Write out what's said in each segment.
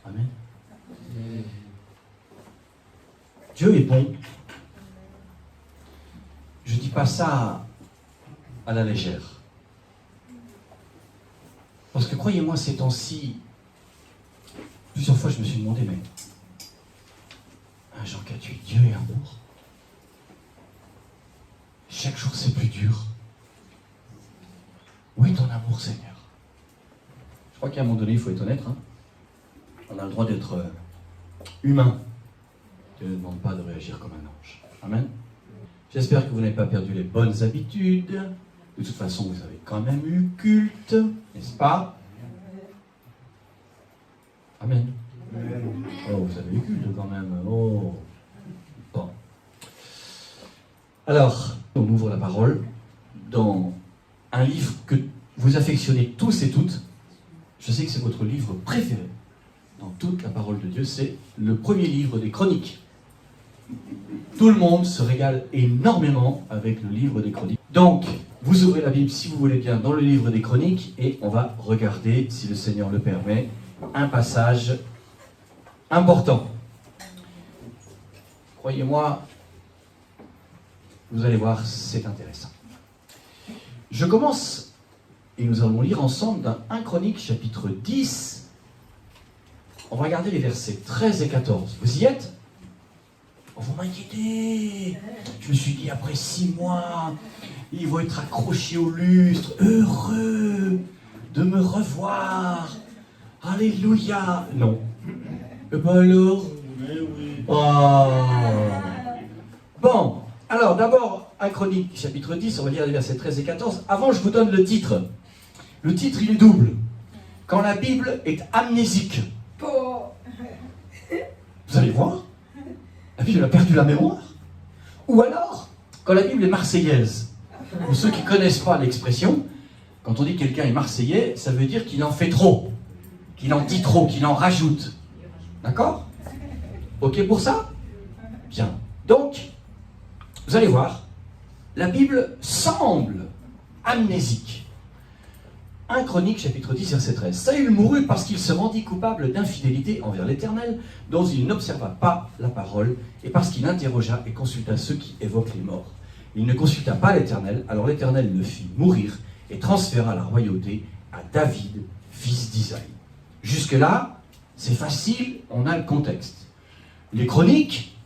Amen. Dieu est bon. Je ne dis pas ça à la légère. Parce que croyez-moi, ces temps-ci, plusieurs fois je me suis demandé, mais Jean qu'as-tu, Dieu est amour. Chaque jour c'est plus dur. Où est ton amour, Seigneur? Je crois qu'à un moment donné, il faut être honnête. On a le droit d'être humain. Dieu ne demande pas de réagir comme un ange. Amen. J'espère que vous n'avez pas perdu les bonnes habitudes. De toute façon, vous avez quand même eu culte, n'est-ce pas? Amen. Oh, vous avez eu culte quand même. Oh. Bon. Alors, on ouvre la parole dans un livre que vous affectionnez tous et toutes. Je sais que c'est votre livre préféré dans toute la parole de Dieu. C'est le premier livre des Chroniques. Tout le monde se régale énormément avec le livre des Chroniques. Donc, vous ouvrez la Bible, si vous voulez bien, dans le livre des Chroniques, et on va regarder, si le Seigneur le permet, un passage important. Croyez-moi, vous allez voir, c'est intéressant. Je commence, et nous allons lire ensemble dans 1 Chronique, chapitre 10. On va regarder les versets 13 et 14. Vous y êtes? Vous m'inquiétez. Je me suis dit, après 6 mois, ils vont être accrochés au lustre, heureux de me revoir. Alléluia. Non. Et ben alors? Oh. Bon, alors d'abord, 1 Chronique, chapitre 10, on va lire les versets 13 et 14. Avant, je vous donne le titre. Le titre, il est double. Quand la Bible est amnésique. Vous allez voir. La Bible a perdu la mémoire. Ou alors, quand la Bible est marseillaise. Pour ceux qui ne connaissent pas l'expression, quand on dit que quelqu'un est marseillais, ça veut dire qu'il en fait trop, qu'il en dit trop, qu'il en rajoute. D'accord? Ok pour ça? Bien. Donc, vous allez voir, la Bible semble amnésique. 1 Chronique, chapitre 10, verset 13. Saül mourut parce qu'il se rendit coupable d'infidélité envers l'Éternel, dont il n'observa pas la parole, et parce qu'il interrogea et consulta ceux qui évoquent les morts. Il ne consulta pas l'Éternel, alors l'Éternel le fit mourir et transféra la royauté à David, fils d'Isaïe. Jusque-là, c'est facile, on a le contexte. Les chroniques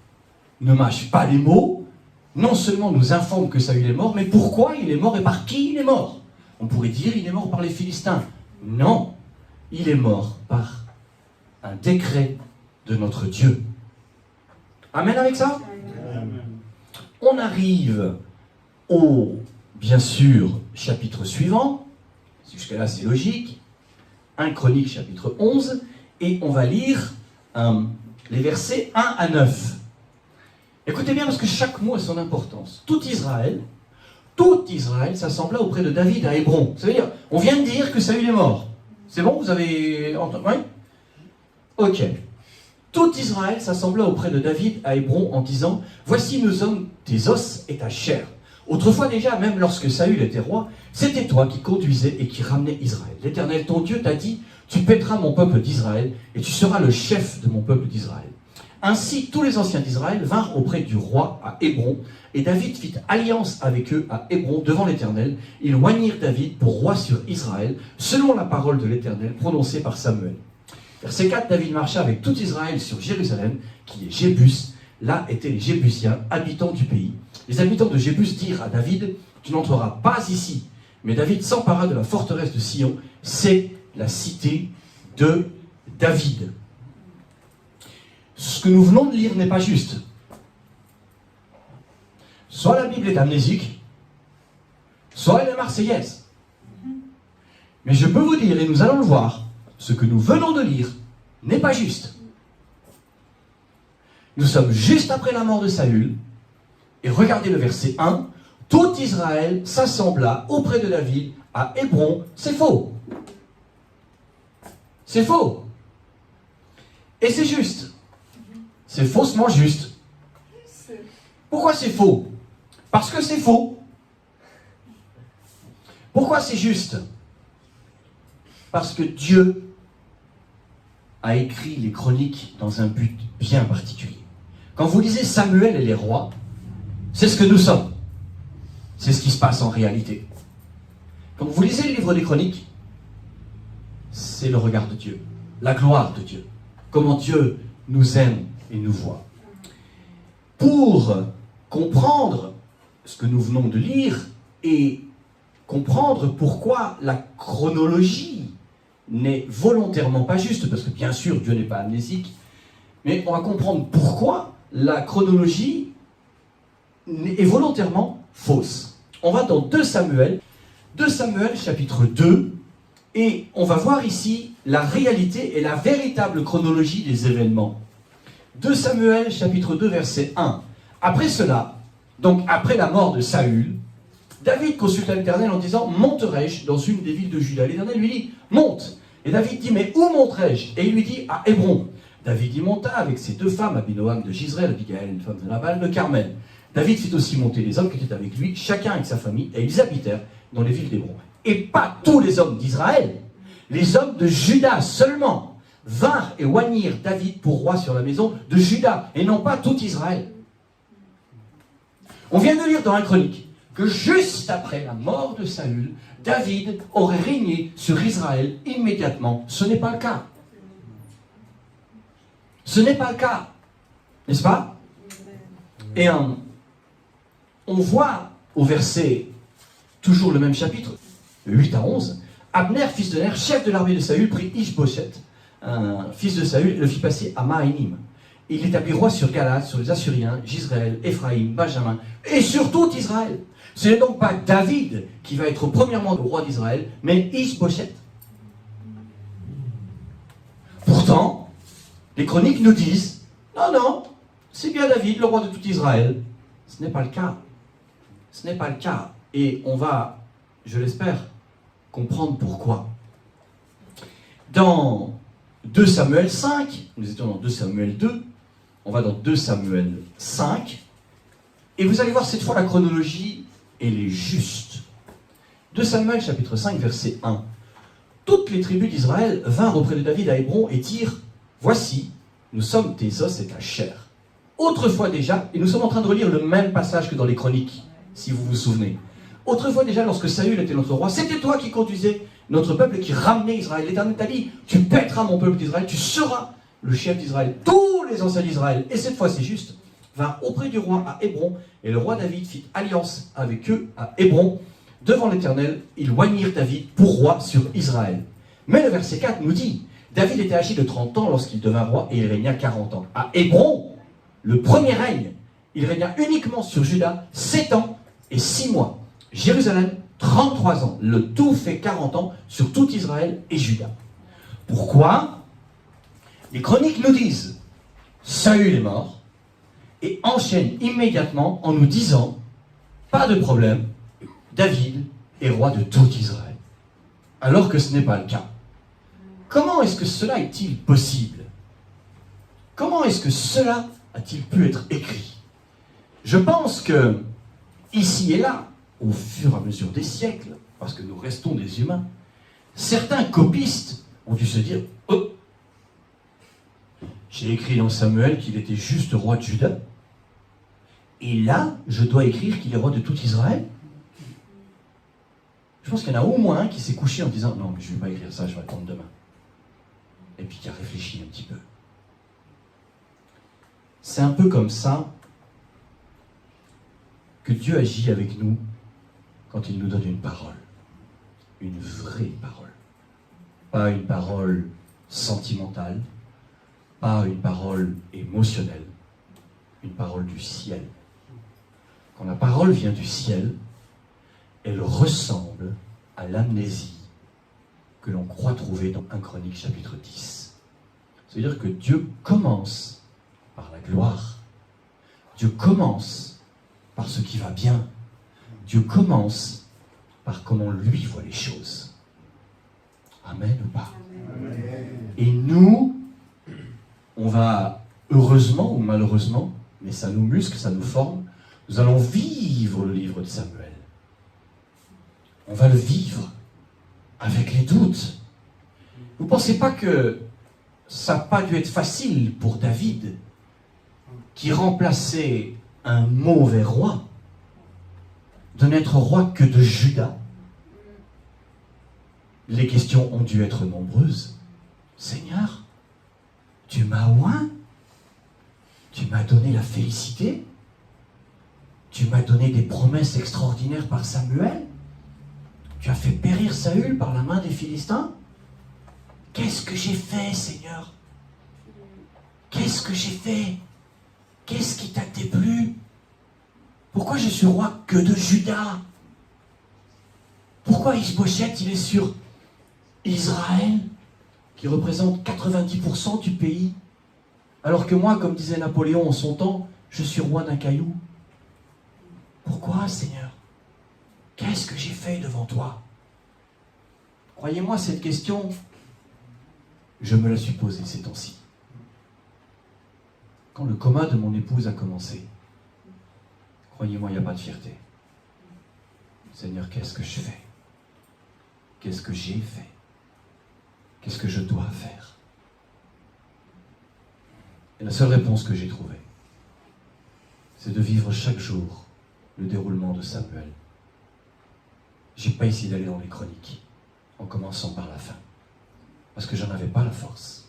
ne mâchent pas les mots, non seulement nous informent que Saül est mort, mais pourquoi il est mort et par qui il est mort? On pourrait dire il est mort par les Philistins. Non, il est mort par un décret de notre Dieu. Amen avec ça? On arrive au, bien sûr, chapitre suivant. Jusque-là, c'est logique. 1 Chronique, chapitre 11. Et on va lire les versets 1 à 9. Écoutez bien, parce que chaque mot a son importance. Tout Israël s'assembla auprès de David à Hébron. C'est-à-dire, on vient de dire que Saül est mort. C'est bon, vous avez entendu? Oui? Ok. Tout Israël s'assembla auprès de David à Hébron en disant « Voici nous sommes tes os et ta chair. » Autrefois déjà, même lorsque Saül était roi, c'était toi qui conduisais et qui ramenais Israël. L'Éternel, ton Dieu, t'a dit « Tu paîtras mon peuple d'Israël et tu seras le chef de mon peuple d'Israël. » Ainsi, tous les anciens d'Israël vinrent auprès du roi à Hébron, et David fit alliance avec eux à Hébron devant l'Éternel. Ils oignirent David pour roi sur Israël, selon la parole de l'Éternel prononcée par Samuel. Verset 4, David marcha avec tout Israël sur Jérusalem, qui est Jébus. Là étaient les Jébusiens, habitants du pays. Les habitants de Jébus dirent à David, tu n'entreras pas ici. Mais David s'empara de la forteresse de Sion, c'est la cité de David. Ce que nous venons de lire n'est pas juste. Soit la Bible est amnésique, soit elle est marseillaise. Mais je peux vous dire, et nous allons le voir, ce que nous venons de lire n'est pas juste. Nous sommes juste après la mort de Saül, et regardez le verset 1, tout Israël s'assembla auprès de David à Hébron. C'est faux. C'est faux. Et c'est juste. C'est faussement juste. Pourquoi c'est faux? Parce que c'est faux. Pourquoi c'est juste? Parce que Dieu a écrit les chroniques dans un but bien particulier. Quand vous lisez Samuel et les rois, c'est ce que nous sommes. C'est ce qui se passe en réalité. Quand vous lisez le livre des chroniques, c'est le regard de Dieu, la gloire de Dieu, comment Dieu nous aime et nous voit. Pour comprendre ce que nous venons de lire et comprendre pourquoi la chronologie n'est volontairement pas juste, parce que bien sûr Dieu n'est pas amnésique, mais on va comprendre pourquoi la chronologie est volontairement fausse. On va dans 2 Samuel chapitre 2, et on va voir ici la réalité et la véritable chronologie des événements. 2 Samuel chapitre 2 verset 1. Après cela, donc après la mort de Saül, David consulta l'Éternel en disant « Monterai-je dans une des villes de Juda ?» L'Éternel lui dit « Monte !» Et David dit « Mais où monterai-je » Et il lui dit « À Hébron ». David y monta avec ses 2 femmes, Abinoam de Gisraël, Abigaël, une femme de Nabal, de Carmel. David fit aussi monter les hommes qui étaient avec lui, chacun avec sa famille, et ils habitèrent dans les villes d'Hébron. Et pas tous les hommes d'Israël, les hommes de Juda seulement vinrent et oignirent David pour roi sur la maison de Juda, et non pas tout Israël. On vient de lire dans la chronique que juste après la mort de Saül, David aurait régné sur Israël immédiatement. Ce n'est pas le cas. Ce n'est pas le cas. N'est-ce pas? Et on voit au verset, toujours le même chapitre, 8 à 11, Abner, fils de Ner, chef de l'armée de Saül, prit Ish-Boshet, un fils de Saül, et le fit passer à Mahanim. Il l'établit roi sur Galad, sur les Assyriens, Gisraël, Éphraïm, Benjamin, et sur tout Israël. Ce n'est donc pas David qui va être premièrement le roi d'Israël, mais Ish-Boshet. Pourtant, les chroniques nous disent, non, c'est bien David, le roi de tout Israël. Ce n'est pas le cas. Ce n'est pas le cas. Et on va, je l'espère, comprendre pourquoi. Dans 2 Samuel 5, nous étions dans 2 Samuel 2, on va dans 2 Samuel 5, et vous allez voir cette fois la chronologie, elle est juste. 2 Samuel chapitre 5 verset 1. Toutes les tribus d'Israël vinrent auprès de David à Hébron et dirent, voici, nous sommes tes os et ta chair. Autrefois déjà, et nous sommes en train de relire le même passage que dans les chroniques, si vous vous souvenez. Autrefois déjà, lorsque Saül était notre roi, c'était toi qui conduisais notre peuple et qui ramenait Israël. L'Éternel t'a dit, tu pèteras mon peuple d'Israël, tu seras le chef d'Israël. Tous les anciens d'Israël, et cette fois c'est juste, vinrent auprès du roi à Hébron, et le roi David fit alliance avec eux à Hébron. Devant l'Éternel, ils oignirent David pour roi sur Israël. Mais le verset 4 nous dit, David était âgé de 30 ans lorsqu'il devint roi, et il régna 40 ans. À Hébron, le premier règne, il régna uniquement sur Juda 7 ans et 6 mois. Jérusalem, 33 ans. Le tout fait 40 ans sur tout Israël et Juda. Pourquoi? Les chroniques nous disent, Saül est mort, et enchaînent immédiatement en nous disant, pas de problème, David est roi de tout Israël. Alors que ce n'est pas le cas. Comment est-ce que cela est-il possible? Comment est-ce que cela a-t-il pu être écrit? Je pense que, ici et là, au fur et à mesure des siècles, parce que nous restons des humains, certains copistes ont dû se dire « Oh, j'ai écrit dans Samuel qu'il était juste roi de Juda, et là, je dois écrire qu'il est roi de tout Israël ?» Je pense qu'il y en a au moins un qui s'est couché en disant « Non, mais je ne vais pas écrire ça, je vais attendre demain. » Et puis qui a réfléchi un petit peu. C'est un peu comme ça que Dieu agit avec nous quand il nous donne une parole. Une vraie parole. Pas une parole sentimentale, pas une parole émotionnelle, une parole du ciel. Quand la parole vient du ciel, elle ressemble à l'amnésie que l'on croit trouver dans 1 Chronique chapitre 10. C'est-à-dire que Dieu commence par la gloire. Dieu commence par ce qui va bien. Dieu commence par comment lui voit les choses. Amen ou pas? Amen. Et nous, on va, heureusement ou malheureusement, mais ça nous muscle, ça nous forme, nous allons vivre le livre de Samuel. On va le vivre avec les doutes. Vous ne pensez pas que ça n'a pas dû être facile pour David, qui remplaçait un mauvais roi, de n'être roi que de Juda. Les questions ont dû être nombreuses. Seigneur, tu m'as oint, tu m'as donné la félicité, tu m'as donné des promesses extraordinaires par Samuel, tu as fait périr Saül par la main des Philistins. Qu'est-ce que j'ai fait, Seigneur? Qu'est-ce que j'ai fait? Qu'est-ce qui t'a déplu? Pourquoi je suis roi que de Juda? Pourquoi Ishbosheth, il est sur Israël, qui représente 90% du pays, alors que moi, comme disait Napoléon en son temps, je suis roi d'un caillou? Pourquoi, Seigneur? Qu'est-ce que j'ai fait devant toi? Croyez-moi, cette question, je me la suis posée ces temps-ci. Quand le coma de mon épouse a commencé, croyez-moi, il n'y a pas de fierté. Seigneur, qu'est-ce que je fais? Qu'est-ce que j'ai fait? Qu'est-ce que je dois faire? Et la seule réponse que j'ai trouvée, c'est de vivre chaque jour le déroulement de Samuel. Je n'ai pas essayé d'aller dans les chroniques, en commençant par la fin, parce que j'en avais pas la force.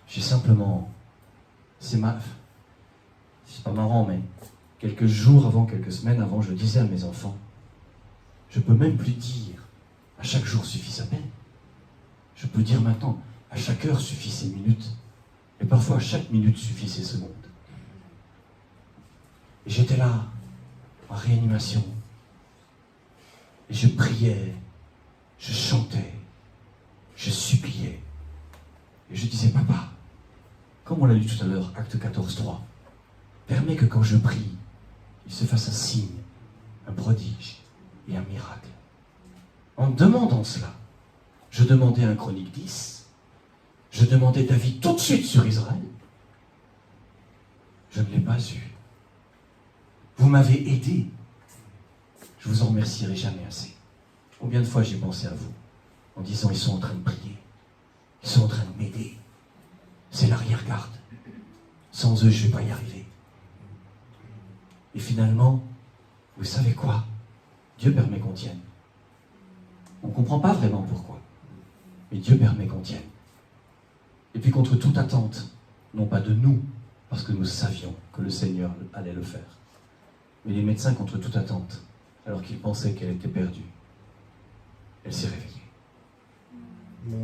J'ai simplement... C'est pas marrant, mais quelques jours avant, quelques semaines avant, je disais à mes enfants, je peux même plus dire à chaque jour suffit sa peine. Je peux dire maintenant, à chaque heure suffit ses minutes, et parfois à chaque minute suffit ses secondes. Et j'étais là, en réanimation, et je priais, je chantais, je suppliais, et je disais, papa, comme on l'a lu tout à l'heure, acte 14:3, permets que quand je prie, il se fasse un signe, un prodige et un miracle. En demandant cela, je demandais un Chronique 10, je demandais David tout de suite sur Israël. Je ne l'ai pas eu. Vous m'avez aidé. Je vous en remercierai jamais assez. Combien de fois j'ai pensé à vous, en disant, ils sont en train de prier, ils sont en train de m'aider. C'est l'arrière-garde. Sans eux, je ne vais pas y arriver. Et finalement, vous savez quoi? Dieu permet qu'on tienne. On ne comprend pas vraiment pourquoi. Mais Dieu permet qu'on tienne. Et puis contre toute attente, non pas de nous, parce que nous savions que le Seigneur allait le faire, mais les médecins contre toute attente, alors qu'ils pensaient qu'elle était perdue, elle s'est réveillée.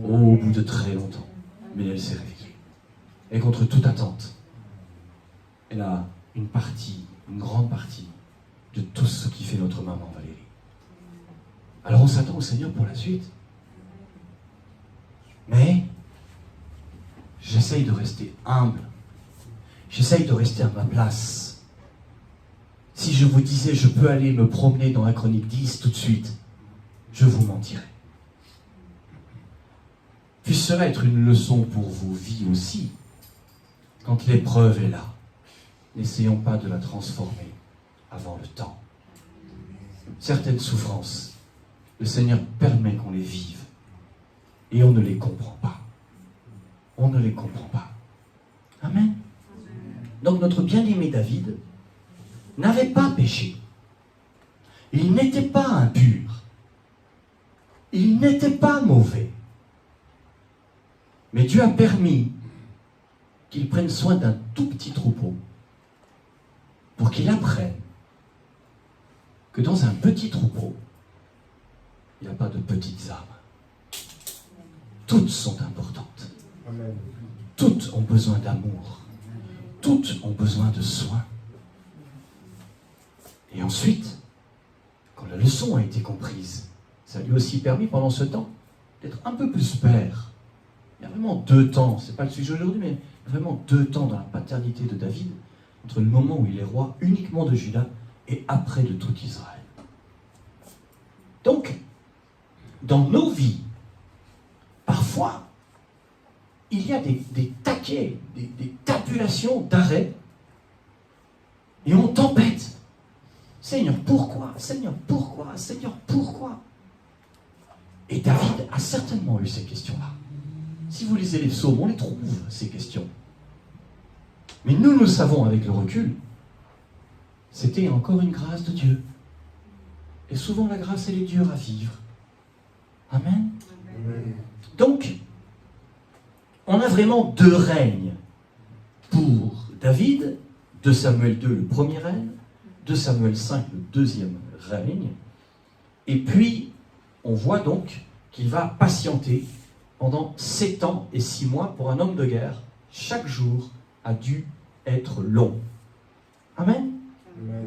Au bout de très longtemps, mais elle s'est réveillée. Et contre toute attente, elle a une partie, une grande partie de tout ce qui fait notre maman Valérie. Alors on s'attend au Seigneur pour la suite. Mais j'essaye de rester humble. J'essaye de rester à ma place. Si je vous disais je peux aller me promener dans la Chronique 10 tout de suite, je vous mentirais. Puisse cela être une leçon pour vos vies aussi. Quand l'épreuve est là, n'essayons pas de la transformer avant le temps. Certaines souffrances, le Seigneur permet qu'on les vive et on ne les comprend pas. On ne les comprend pas. Amen. Donc notre bien-aimé David n'avait pas péché. Il n'était pas impur. Il n'était pas mauvais. Mais Dieu a permis qu'il prenne soin d'un tout petit troupeau pour qu'il apprenne que dans un petit troupeau, il n'y a pas de petites âmes. Toutes sont importantes. Amen. Toutes ont besoin d'amour. Toutes ont besoin de soins. Et ensuite, quand la leçon a été comprise, ça lui a aussi permis pendant ce temps d'être un peu plus père. Il y a vraiment 2 temps, c'est pas le sujet aujourd'hui, mais vraiment 2 temps dans la paternité de David, entre le moment où il est roi uniquement de Juda et après de tout Israël. Donc, dans nos vies, parfois, il y a des taquets, des tabulations d'arrêt, et on tempête. Seigneur, pourquoi? Seigneur, pourquoi? Seigneur, pourquoi? Et David a certainement eu ces questions-là. si vous lisez les psaumes, on les trouve, ces questions. Mais nous savons avec le recul, c'était encore une grâce de Dieu. Et souvent, la grâce, elle est dure à vivre. Amen. Amen. Donc, on a vraiment deux règnes pour David, 2 Samuel 2, le premier règne, 2 Samuel 5, le deuxième règne. Et puis, on voit donc qu'il va patienter pendant 7 ans et 6 mois pour un homme de guerre. Chaque jour a dû être long. Amen. Amen.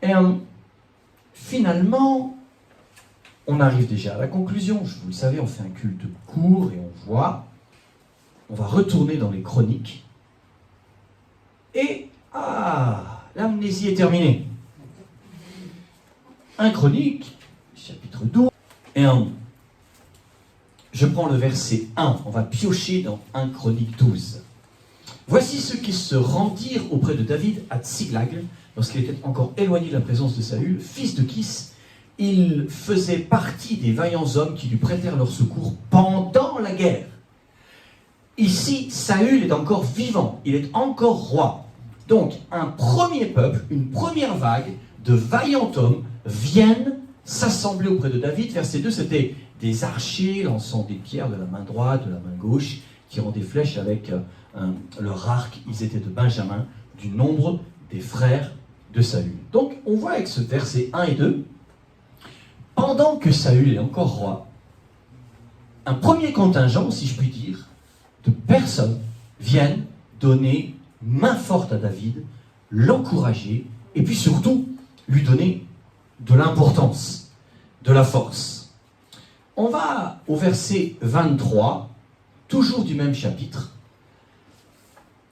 Et finalement, on arrive déjà à la conclusion. Vous le savez, on fait un culte court et on voit. On va retourner dans les chroniques. Et, l'amnésie est terminée. 1 Chronique, chapitre 12. Et je prends le verset 1. On va piocher dans 1 Chronique 12. Voici ceux qui se rendirent auprès de David à Tsiglag, lorsqu'il était encore éloigné de la présence de Saül, fils de Kis. Il faisait partie des vaillants hommes qui lui prêtèrent leur secours pendant la guerre. Ici, Saül est encore vivant, il est encore roi. Donc, un premier peuple, une première vague de vaillants hommes viennent s'assembler auprès de David. Verset 2, c'était des archers lançant des pierres de la main droite, de la main gauche, tirant des flèches avec leur arc. Ils étaient de Benjamin, du nombre des frères de Saül. Donc, on voit avec ce verset 1 et 2, pendant que Saül est encore roi, un premier contingent, si je puis dire, de personnes viennent donner main forte à David, l'encourager, et puis surtout, lui donner de l'importance, de la force. On va au verset 23, toujours du même chapitre.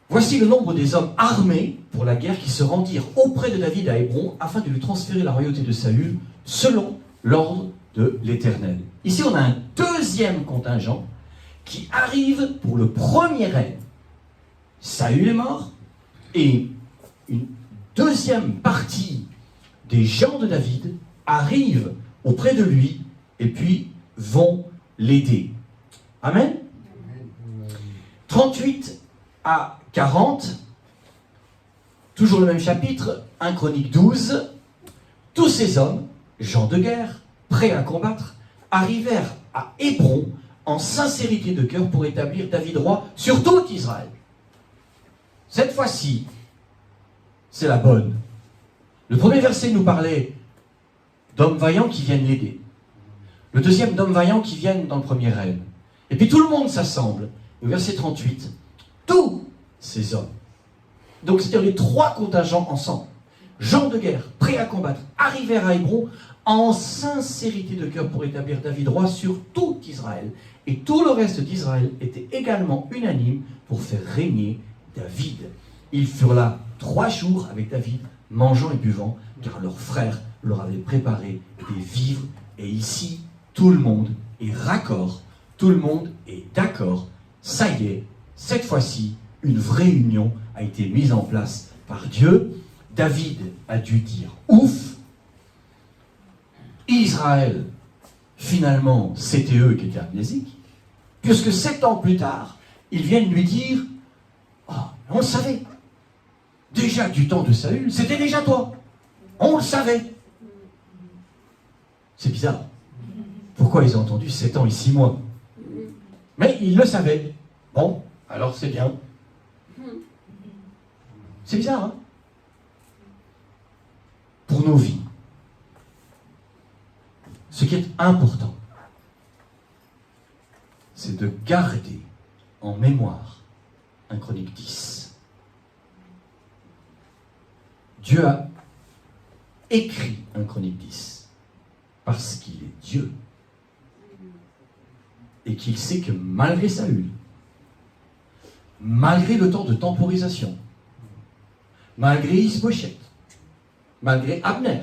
Voici le nombre des hommes armés pour la guerre qui se rendirent auprès de David à Hébron afin de lui transférer la royauté de Saül selon l'ordre de l'Éternel. Ici, on a un deuxième contingent qui arrive pour le premier règne. Saül est mort et une deuxième partie des gens de David arrivent auprès de lui et puis vont l'aider. Amen. 38 à 40, toujours le même chapitre, 1 Chronique 12. Tous ces hommes, gens de guerre, prêts à combattre, arrivèrent à Hébron en sincérité de cœur pour établir David roi sur tout Israël. Cette fois-ci, c'est la bonne. Le premier verset nous parlait d'hommes vaillants qui viennent l'aider. Le deuxième, d'hommes vaillants qui viennent dans le premier règne. Et puis tout le monde s'assemble. Au verset 38, tous ces hommes, donc c'est-à-dire les 3 contingents ensemble, gens de guerre, prêts à combattre, arrivèrent à Hébron en sincérité de cœur pour établir David roi sur tout Israël. Et tout le reste d'Israël était également unanime pour faire régner David. Ils furent là 3 jours avec David, mangeant et buvant, car leurs frères leur avaient préparé des vivres. Et ici, tout le monde est raccord, tout le monde est d'accord. Ça y est, cette fois-ci, une vraie union a été mise en place par Dieu. David a dû dire ouf. Israël, finalement, c'était eux qui étaient amnésiques, puisque 7 ans plus tard, ils viennent lui dire « Ah, on le savait. Déjà du temps de Saül, c'était déjà toi. On le savait. » C'est bizarre. Pourquoi ils ont entendu 7 ans et 6 mois? Mais ils le savaient. Bon, alors c'est bien. C'est bizarre, hein? Pour nos vies, ce qui est important, c'est de garder en mémoire 1 Chronique 10. Dieu a écrit 1 Chronique 10 parce qu'il est Dieu et qu'il sait que malgré Saül, malgré le temps de temporisation, malgré Isbocheth, malgré Abner,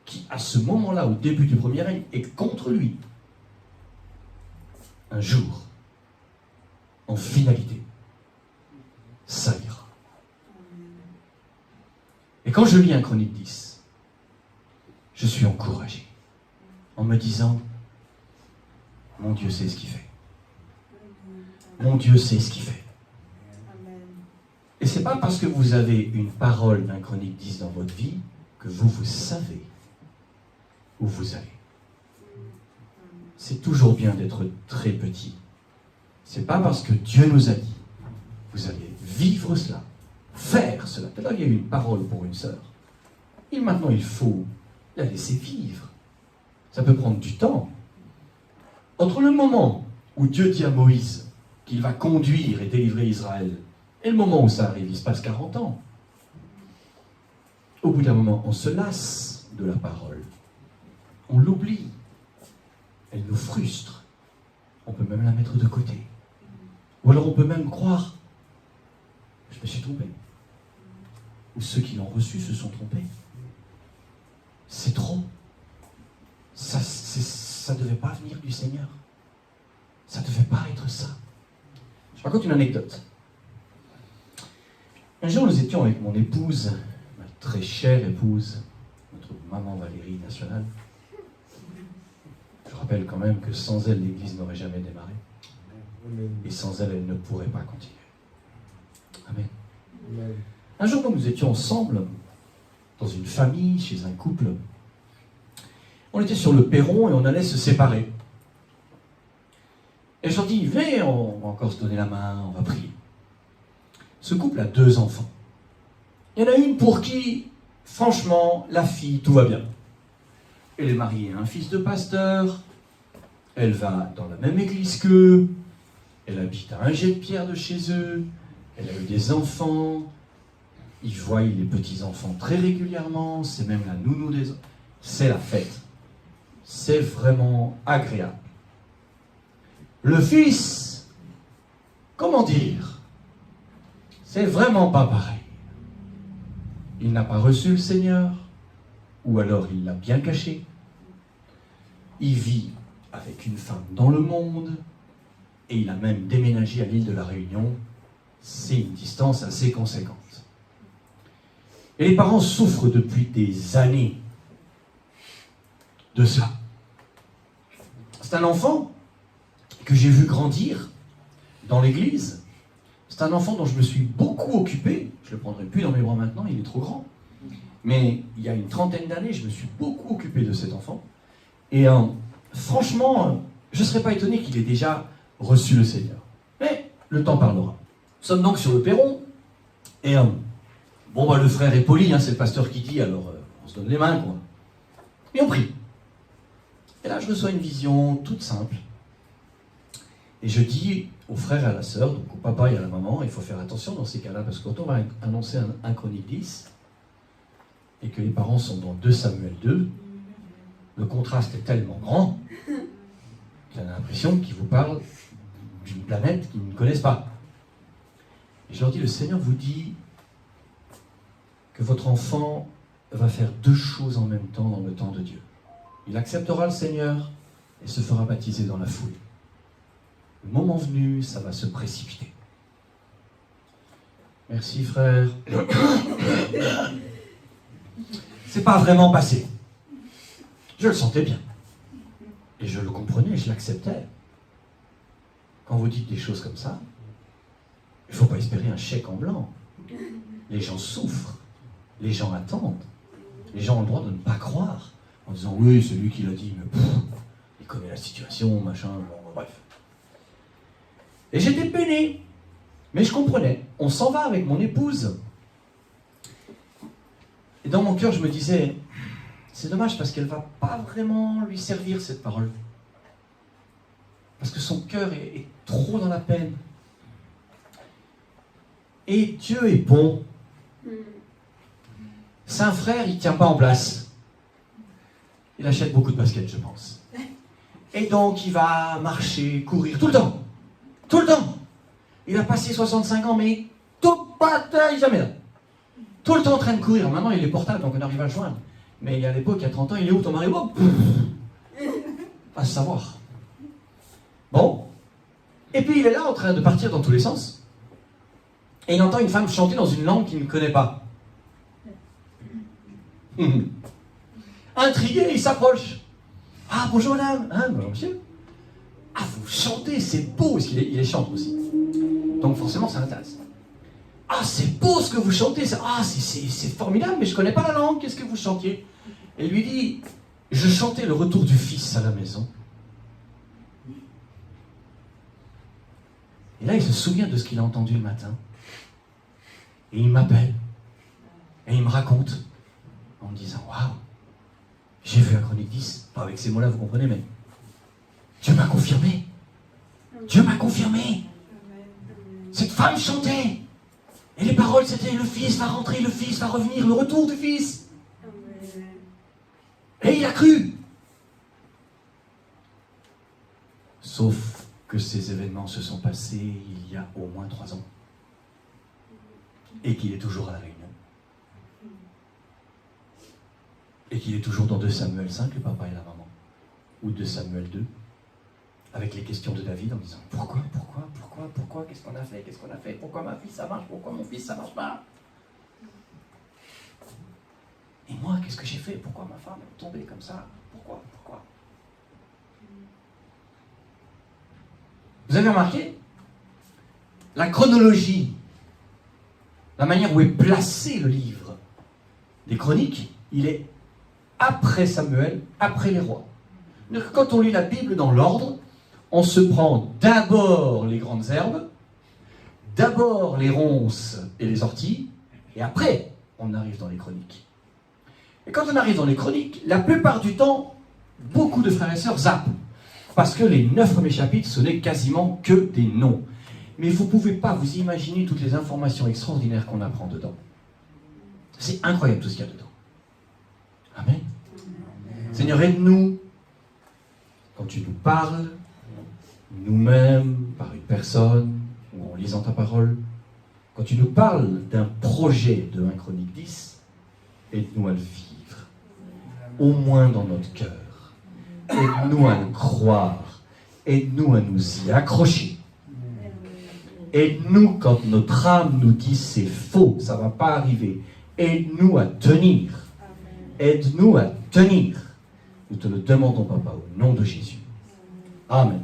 qui à ce moment-là, au début du premier règne, est contre lui, un jour, en finalité, ça ira. Et quand je lis 1 Chronique 10, je suis encouragé en me disant, mon Dieu sait ce qu'il fait. Mon Dieu sait ce qu'il fait. Et c'est pas parce que vous avez une parole d'un Chronique 10 dans votre vie que vous savez où vous allez. C'est toujours bien d'être très petit. C'est pas parce que Dieu nous a dit, vous allez vivre cela, faire cela. Là, il y a eu une parole pour une sœur. Et maintenant, il faut la laisser vivre. Ça peut prendre du temps. Entre le moment où Dieu dit à Moïse qu'il va conduire et délivrer Israël, et le moment où ça arrive, il se passe 40 ans. Au bout d'un moment, on se lasse de la parole. On l'oublie. Elle nous frustre. On peut même la mettre de côté. Ou alors on peut même croire, je me suis trompé. Ou ceux qui l'ont reçu se sont trompés. C'est trop. Ça ne devait pas venir du Seigneur. Ça ne devait pas être ça. Je raconte une anecdote. Un jour, nous étions avec mon épouse, ma très chère épouse, notre maman Valérie nationale. Je rappelle quand même que sans elle, l'Église n'aurait jamais démarré. Et sans elle, elle ne pourrait pas continuer. Amen. Un jour, nous étions ensemble, dans une famille, chez un couple. On était sur le perron et on allait se séparer. Et je leur dis, venez, on va encore se donner la main, on va prier. Ce couple a 2 enfants. Il y en a une pour qui, franchement, la fille, tout va bien. Elle est mariée à un fils de pasteur, elle va dans la même église qu'eux, elle habite à un jet de pierre de chez eux, elle a eu des enfants, ils voient les petits-enfants très régulièrement, c'est même la nounou des enfants. C'est la fête. C'est vraiment agréable. Le fils, comment dire, c'est vraiment pas pareil. Il n'a pas reçu le Seigneur, ou alors il l'a bien caché. Il vit avec une femme dans le monde, et il a même déménagé à l'île de la Réunion. C'est une distance assez conséquente. Et les parents souffrent depuis des années de ça. C'est un enfant que j'ai vu grandir dans l'église. C'est un enfant dont je me suis beaucoup occupé. Je ne le prendrai plus dans mes bras maintenant, il est trop grand. Mais il y a une 30aine d'années, je me suis beaucoup occupé de cet enfant. Et franchement, je ne serais pas étonné qu'il ait déjà reçu le Seigneur. Mais le temps parlera. Nous sommes donc sur le perron. Et le frère est poli, c'est le pasteur qui dit, alors on se donne les mains, quoi. Et on prie. Et là, je reçois une vision toute simple. Et je dis au frère et à la sœur, donc au papa et à la maman, il faut faire attention dans ces cas-là, parce que quand on va annoncer un Chronique 10, et que les parents sont dans 2 Samuel 2, le contraste est tellement grand qu'on a l'impression qu'ils vous parlent d'une planète qu'ils ne connaissent pas. Et je leur dis, le Seigneur vous dit que votre enfant va faire 2 choses en même temps dans le temps de Dieu. Il acceptera le Seigneur et se fera baptiser dans la foule. Le moment venu, ça va se précipiter. Merci frère. C'est pas vraiment passé. Je le sentais bien. Et je le comprenais, je l'acceptais. Quand vous dites des choses comme ça, il ne faut pas espérer un chèque en blanc. Les gens souffrent. Les gens attendent. Les gens ont le droit de ne pas croire. En disant, oui, c'est lui qui l'a dit, mais il connaît la situation, machin, bon, bref. Et j'étais peiné. Mais je comprenais. On s'en va avec mon épouse. Et dans mon cœur, je me disais, c'est dommage parce qu'elle ne va pas vraiment lui servir cette parole. Parce que son cœur est trop dans la peine. Et Dieu est bon. Saint frère, il ne tient pas en place. Il achète beaucoup de baskets, je pense. Et donc, il va marcher, courir, tout le temps. Tout le temps. Il a passé 65 ans, mais tout bataille, jamais là. Tout le temps en train de courir. Maintenant, il est portable, donc on arrive à le joindre. Mais à l'époque, il y a 30 ans, il est où ton mari? À savoir. Bon. Et puis, il est là en train de partir dans tous les sens. Et il entend une femme chanter dans une langue qu'il ne connaît pas. Intrigué, il s'approche. Ah, bonjour madame. Bonjour monsieur. Ah, vous chantez, c'est beau, parce qu'il les chante aussi. Donc forcément, ça l'intéresse. Ah, c'est beau ce que vous chantez, c'est formidable, mais je ne connais pas la langue, qu'est-ce que vous chantiez? Et il lui dit, je chantais le retour du fils à la maison. Et là, il se souvient de ce qu'il a entendu le matin. Et il m'appelle. Et il me raconte, en me disant, waouh, j'ai vu la chronique 10. Pas avec ces mots-là, vous comprenez, mais Dieu m'a confirmé. Dieu m'a confirmé. Cette femme chantait. Et les paroles, c'était le fils va rentrer, le fils va revenir, le retour du fils. Et il a cru. Sauf que ces événements se sont passés il y a au moins 3 ans. Et qu'il est toujours à la réunion. Et qu'il est toujours dans 2 Samuel 5, le papa et la maman. Ou 2 Samuel 2. Avec les questions de David en disant pourquoi, qu'est-ce qu'on a fait, pourquoi ma fille ça marche, pourquoi mon fils ça marche pas. Et moi, qu'est-ce que j'ai fait, pourquoi ma femme est tombée comme ça, pourquoi. Vous avez remarqué la chronologie, la manière où est placé le livre des chroniques, il est après Samuel, après les rois. Donc, quand on lit la Bible dans l'ordre, on se prend d'abord les grandes herbes, d'abord les ronces et les orties, et après, on arrive dans les chroniques. Et quand on arrive dans les chroniques, la plupart du temps, beaucoup de frères et sœurs zappent. Parce que les 9 premiers chapitres, ce n'est quasiment que des noms. Mais vous ne pouvez pas vous imaginer toutes les informations extraordinaires qu'on apprend dedans. C'est incroyable tout ce qu'il y a dedans. Amen. Seigneur, aide-nous, quand tu nous parles, nous-mêmes, par une personne, ou en lisant ta parole, quand tu nous parles d'un projet de 1 Chronique 10, aide-nous à le vivre, au moins dans notre cœur. Aide-nous à le croire, aide-nous à nous y accrocher. Aide-nous quand notre âme nous dit c'est faux, ça ne va pas arriver. Aide-nous à tenir. Aide-nous à tenir. Nous te le demandons, Papa, au nom de Jésus. Amen.